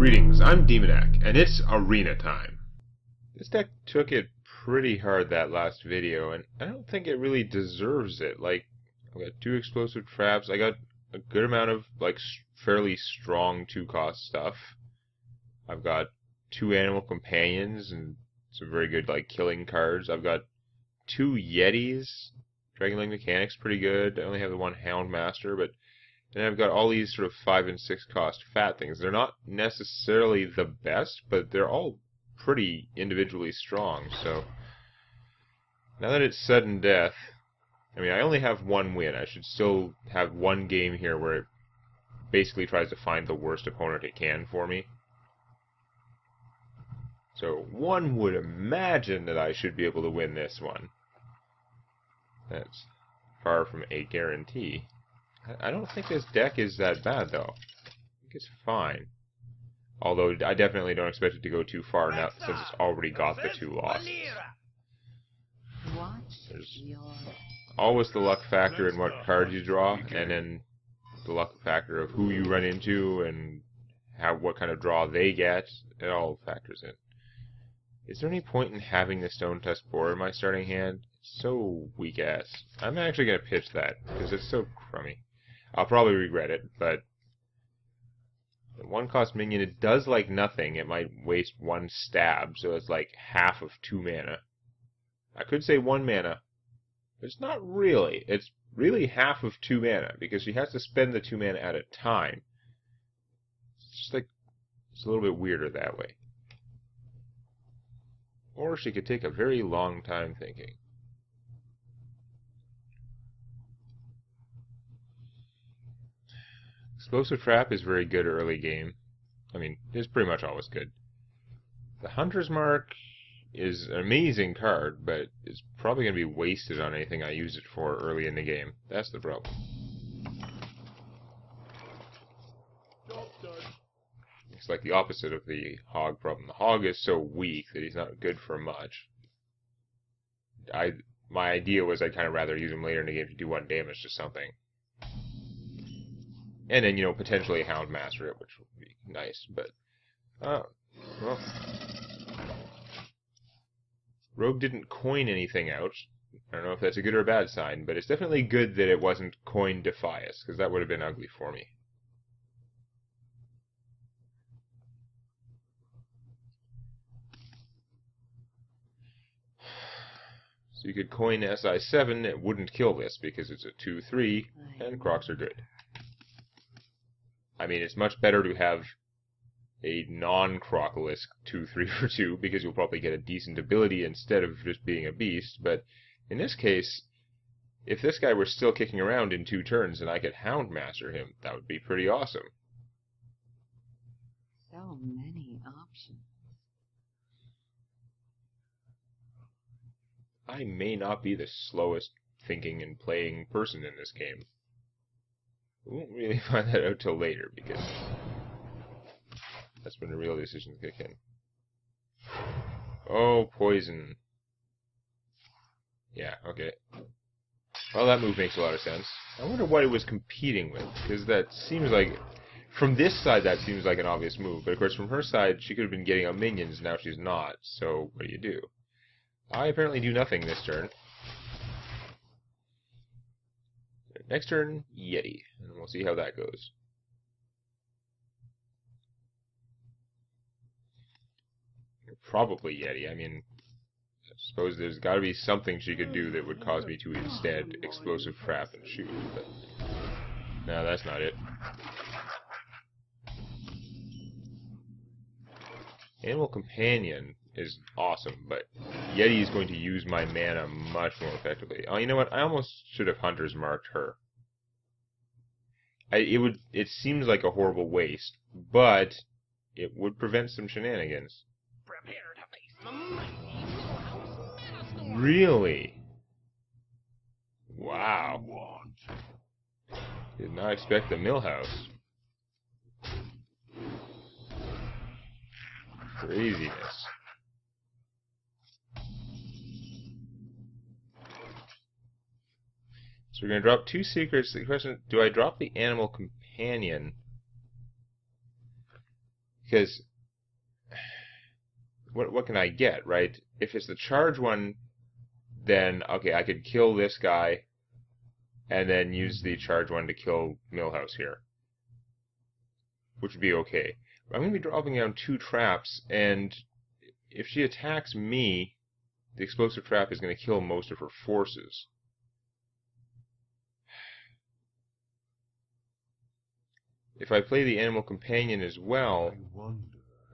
Greetings, I'm Demonac, and it's arena time. This deck took it pretty hard that last video, and I don't think it really deserves it. Like, I've got 2 explosive traps, I got a good amount of, like, fairly strong 2-cost stuff. I've got 2 animal companions, and some very good, like, killing cards. I've got 2 Yetis. Dragonlink Mechanic's pretty good. I only have the 1 Houndmaster, but then I've got all these sort of 5 and 6 cost fat things. They're not necessarily the best, but they're all pretty individually strong. So now that it's sudden death, I mean, I only have 1 win. I should still have 1 game here where it basically tries to find the worst opponent it can for me. So one would imagine that I should be able to win this one. That's far from a guarantee. I don't think this deck is that bad, though. I think it's fine. Although, I definitely don't expect it to go too far now, since it's already got the 2 losses. There's always the luck factor in what cards you draw, and then the luck factor of who you run into, and what kind of draw they get. It all factors in. Is there any point in having the Stone Tusk Boar in my starting hand? It's so weak-ass. I'm actually going to pitch that, because it's so crummy. I'll probably regret it, but the 1-cost minion, it does like nothing. It might waste 1 stab, so it's like half of 2 mana. I could say 1 mana, but it's not really. It's really half of 2 mana, because she has to spend the 2 mana at a time. It's just like, it's a little bit weirder that way. Or she could take a very long time thinking. Explosive Trap is very good early game. I mean, it's pretty much always good. The Hunter's Mark is an amazing card, but it's probably going to be wasted on anything I use it for early in the game. That's the problem. It's like the opposite of the Hog problem. The Hog is so weak that he's not good for much. My idea was I'd kind of rather use him later in the game to do 1 damage to something. And then, you know, potentially Houndmaster it, which would be nice, but... well... Rogue didn't coin anything out. I don't know if that's a good or a bad sign, but it's definitely good that it wasn't coin Defias, because that would have been ugly for me. So you could coin SI7, it wouldn't kill this, because it's a 2-3, and Crocs are good. I mean, it's much better to have a non-Crocolisk 2-3 for 2, because you'll probably get a decent ability instead of just being a beast, but in this case, if this guy were still kicking around in 2 turns and I could Houndmaster him, that would be pretty awesome. So many options. I may not be the slowest thinking and playing person in this game. We won't really find that out till later, because that's when the real decisions kick in. Oh, poison. Yeah, okay. Well, that move makes a lot of sense. I wonder what it was competing with, because that seems like... From this side, that seems like an obvious move, but of course from her side, she could have been getting out minions, now she's not, so what do? I apparently do nothing this turn. Next turn, Yeti, and we'll see how that goes. Probably Yeti. I mean, I suppose there's got to be something she could do that would cause me to instead Explosive Trap and shoot, but no, that's not it. Animal Companion is awesome, but Yeti is going to use my mana much more effectively. Oh, you know what? I almost should have Hunter's Marked her. It seems like a horrible waste, but it would prevent some shenanigans. Really? Wow. Did not expect the Millhouse. Craziness. So we're going to drop 2 secrets. The question, do I drop the Animal Companion? Because what can I get, right? If it's the charge one, then okay, I could kill this guy and then use the charge one to kill Millhouse here, which would be okay. But I'm going to be dropping down 2 traps, and if she attacks me, the explosive trap is going to kill most of her forces. If I play the animal companion as well,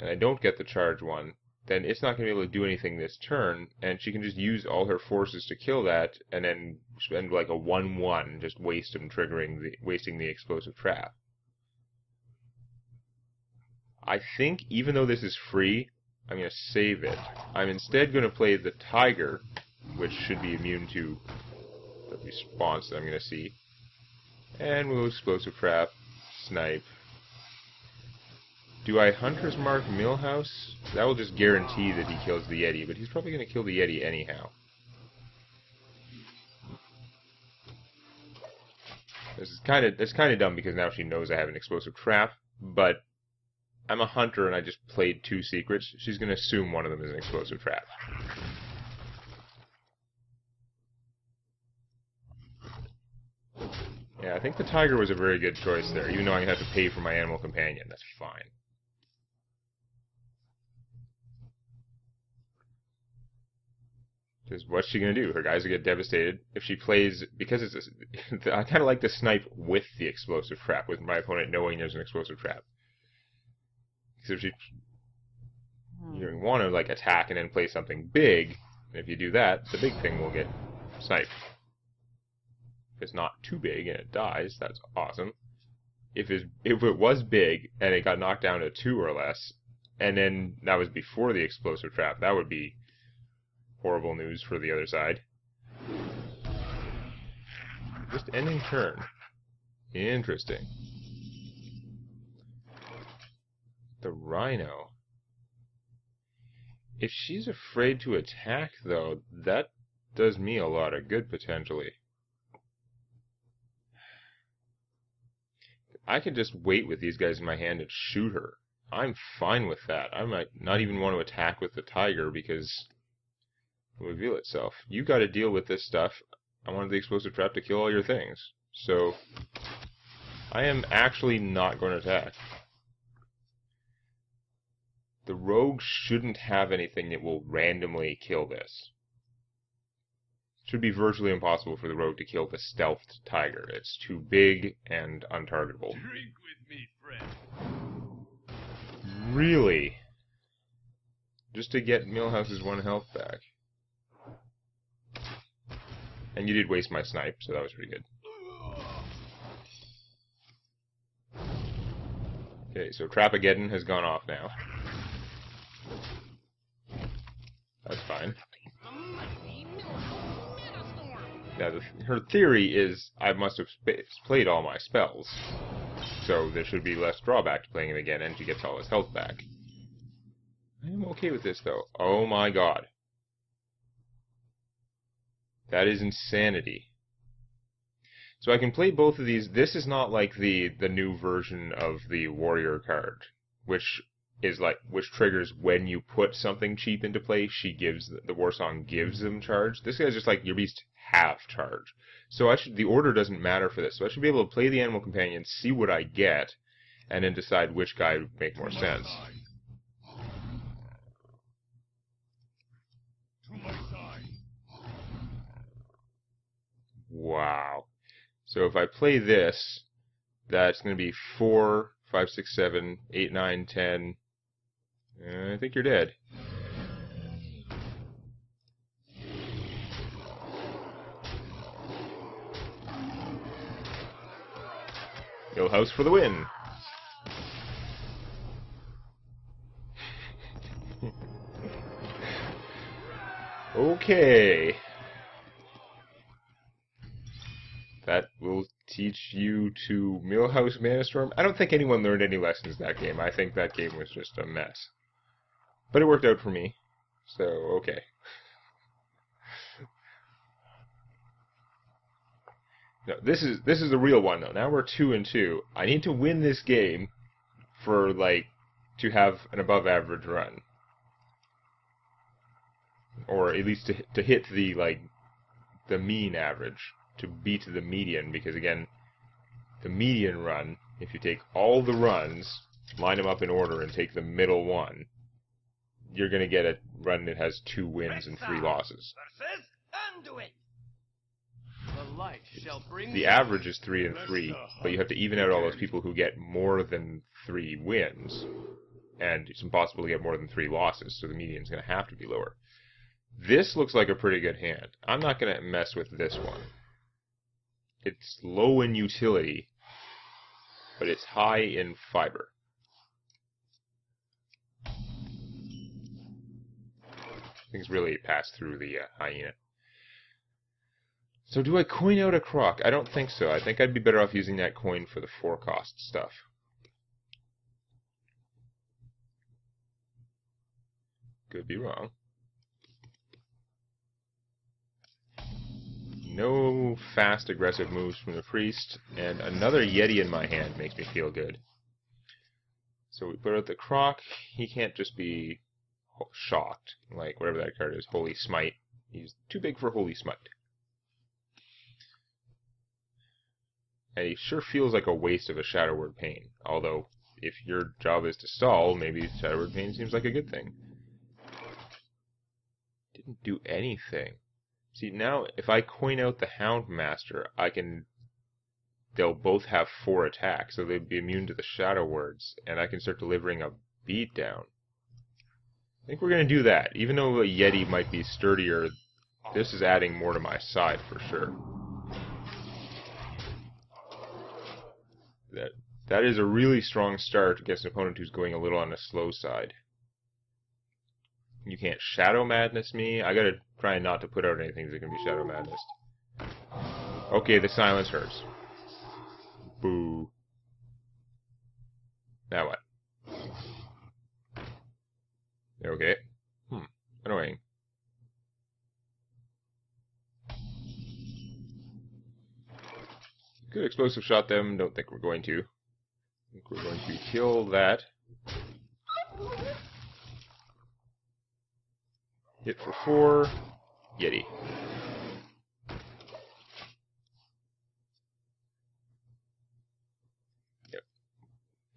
and I don't get the charge one, then it's not going to be able to do anything this turn, and she can just use all her forces to kill that, and then spend like a 1/1, just waste them, wasting the explosive trap. I think, even though this is free, I'm going to save it. I'm instead going to play the tiger, which should be immune to the response that I'm going to see. And we'll explosive trap, snipe. Do I Hunter's Mark Millhouse? That will just guarantee that he kills the Yeti, but he's probably going to kill the Yeti anyhow. It's kind of dumb because now she knows I have an explosive trap, but I'm a hunter and I just played 2 secrets. She's going to assume one of them is an explosive trap. Yeah, I think the tiger was a very good choice there, even though I'm going to have to pay for my animal companion. That's fine. Because what's she going to do? Her guys will get devastated. If she plays, because it's I kind of like to snipe with the explosive trap, with my opponent knowing there's an explosive trap. Because if you want to like attack and then play something big, and if you do that, the big thing will get sniped. If it's not too big and it dies, that's awesome. If it was big and it got knocked down to 2 or less, and then that was before the explosive trap, that would be horrible news for the other side. Just ending turn. Interesting. The rhino. If she's afraid to attack, though, that does me a lot of good, potentially. I could just wait with these guys in my hand and shoot her. I'm fine with that. I might not even want to attack with the tiger because it will reveal itself. You got to deal with this stuff. I wanted the explosive trap to kill all your things. So I am actually not going to attack. The rogue shouldn't have anything that will randomly kill this. It should be virtually impossible for the rogue to kill the stealthed tiger. It's too big and untargetable. Drink with me, friend. Really? Just to get Millhouse's 1 health back. And you did waste my snipe, so that was pretty good. Okay, so Trapageddon has gone off now. That's fine. Now, her theory is I must have played all my spells, so there should be less drawback to playing him again, and she gets all his health back. I am okay with this, though. Oh my god. That is insanity. So I can play both of these. This is not like the new version of the warrior card, which triggers when you put something cheap into play. The war song gives them charge. This guy's just like your beast have charge. So the order doesn't matter for this. So I should be able to play the animal companion, see what I get, and then decide which guy would make more sense. Wow. So if I play this, that's going to be 4, 5, 6, 7, 8, 9, 10. I think you're dead. Millhouse for the win. Okay. That will teach you to Millhouse Manastorm. I don't think anyone learned any lessons in that game. I think that game was just a mess. But it worked out for me. So, okay. No, this is the real one, though. Now we're 2-2. I need to win this game for, like, to have an above average run. Or at least to hit the, like, the mean average, to beat the median, because again, the median run, if you take all the runs, line them up in order, and take the middle one, you're going to get a run that has 2 wins and 3 losses. The average is 3 and 3, but you have to even out all those people who get more than 3 wins, and it's impossible to get more than 3 losses, so the median's going to have to be lower. This looks like a pretty good hand. I'm not going to mess with this one. It's low in utility, but it's high in fiber. Things really pass through the hyena. So do I coin out a croc? I don't think so. I think I'd be better off using that coin for the 4-cost stuff. Could be wrong. No fast, aggressive moves from the priest, and another Yeti in my hand makes me feel good. So we put out the croc. He can't just be shocked, like whatever that card is, Holy Smite. He's too big for Holy Smite. And he sure feels like a waste of a Shadow Word Pain, although if your job is to stall, maybe Shadow Word Pain seems like a good thing. Didn't do anything. See, now, if I coin out the Houndmaster, they'll both have 4 attacks, so they'd be immune to the Shadow Words, and I can start delivering a beatdown. I think we're going to do that. Even though a Yeti might be sturdier, this is adding more to my side for sure. That is a really strong start against an opponent who's going a little on the slow side. You can't Shadow Madness me. I gotta try not to put out anything that can be Shadow Madness. Okay, the silence hurts. Boo. Now what? Okay. Annoying. Could explosive shot them. Don't think we're going to. I think we're going to kill that. Hit for 4. Yeti.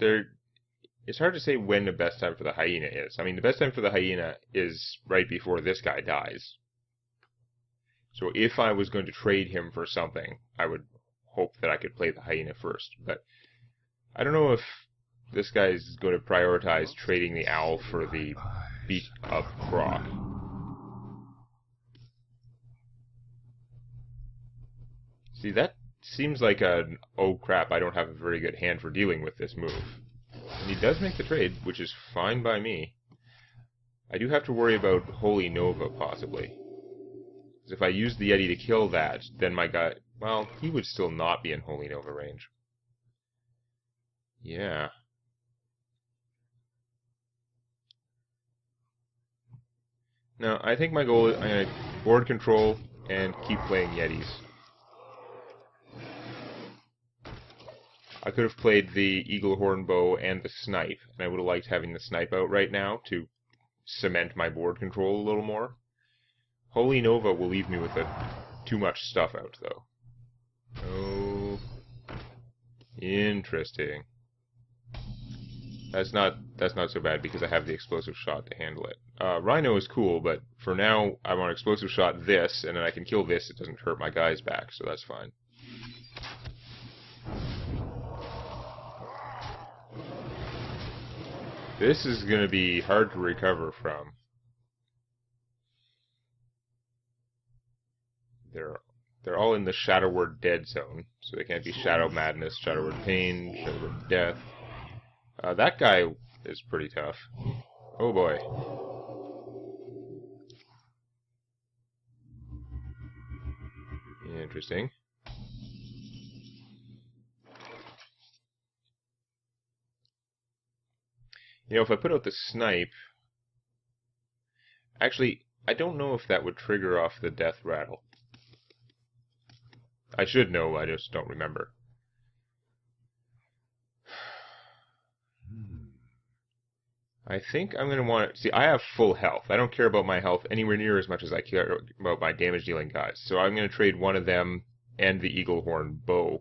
Yep. It's hard to say when the best time for the hyena is. I mean, the best time for the hyena is right before this guy dies. So if I was going to trade him for something, I would hope that I could play the hyena first. But I don't know if this guy is going to prioritize trading the owl for the beat-up croc. See, that seems like an, oh crap, I don't have a very good hand for dealing with this move. And he does make the trade, which is fine by me. I do have to worry about Holy Nova, possibly. Because if I use the Yeti to kill that, then my guy, well, he would still not be in Holy Nova range. Yeah. No, I think my goal is I'm going to board control and keep playing Yetis. I could have played the Eagle Horn Bow and the Snipe, and I would have liked having the Snipe out right now to cement my board control a little more. Holy Nova will leave me with too much stuff out, though. Oh, interesting. That's not so bad because I have the explosive shot to handle it. Rhino is cool, but for now I want to explosive shot this, and then I can kill this. It doesn't hurt my guys back, so that's fine. This is going to be hard to recover from. They're all in the Shadow Word Dead zone, so they can't be Shadow Madness, Shadow Word Pain, Shadow Word Death. That guy is pretty tough. Oh boy. Interesting. You know, if I put out the Snipe... Actually, I don't know if that would trigger off the Death Rattle. I should know, I just don't remember. I think I'm going to want to... See, I have full health. I don't care about my health anywhere near as much as I care about my damage-dealing guys. So I'm going to trade one of them and the Eagle Horn bow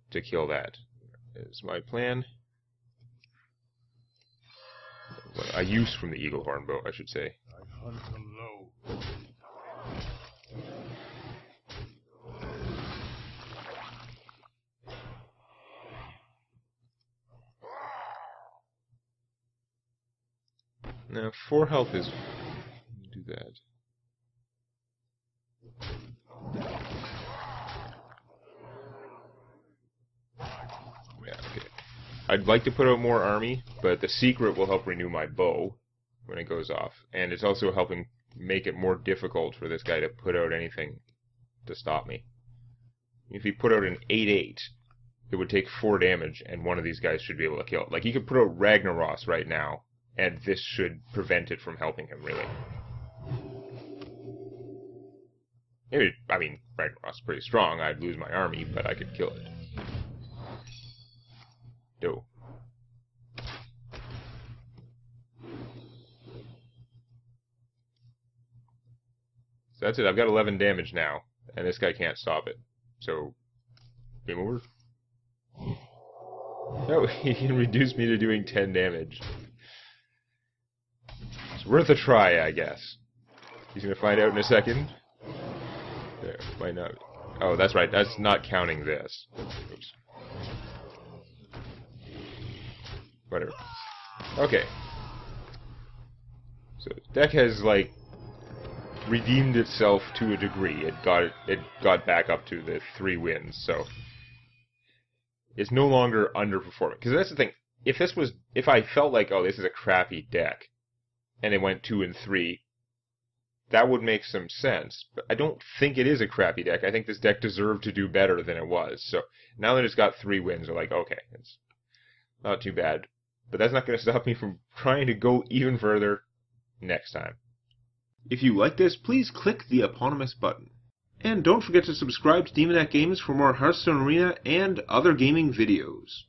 to kill that. Is my plan. A use from the Eagle Horn bow, I should say. I hunt low. Now, 4 health is... do that. Yeah, okay. I'd like to put out more army, but the secret will help renew my bow when it goes off. And it's also helping make it more difficult for this guy to put out anything to stop me. If he put out an 8-8, it would take 4 damage, and one of these guys should be able to kill it. Like, he could put out Ragnaros right now, and this should prevent it from helping him, really. Maybe, I mean, Ragnaros is pretty strong. I'd lose my army, but I could kill it. Do. So that's it. I've got 11 damage now, and this guy can't stop it. So, game over. No, he can reduce me to doing 10 damage. It's worth a try, I guess. He's going to find out in a second. There, might not. Oh, that's right. That's not counting this. Oops. Whatever. Okay. So, deck has, like, redeemed itself to a degree. It got back up to the 3 wins, so it's no longer underperforming. Because that's the thing. If I felt like, oh, this is a crappy deck, and it went 2 and 3, that would make some sense. But I don't think it is a crappy deck. I think this deck deserved to do better than it was. So now that it's got 3 wins, we're like, okay, it's not too bad. But that's not going to stop me from trying to go even further next time. If you like this, please click the eponymous button. And don't forget to subscribe to Demonac Games for more Hearthstone Arena and other gaming videos.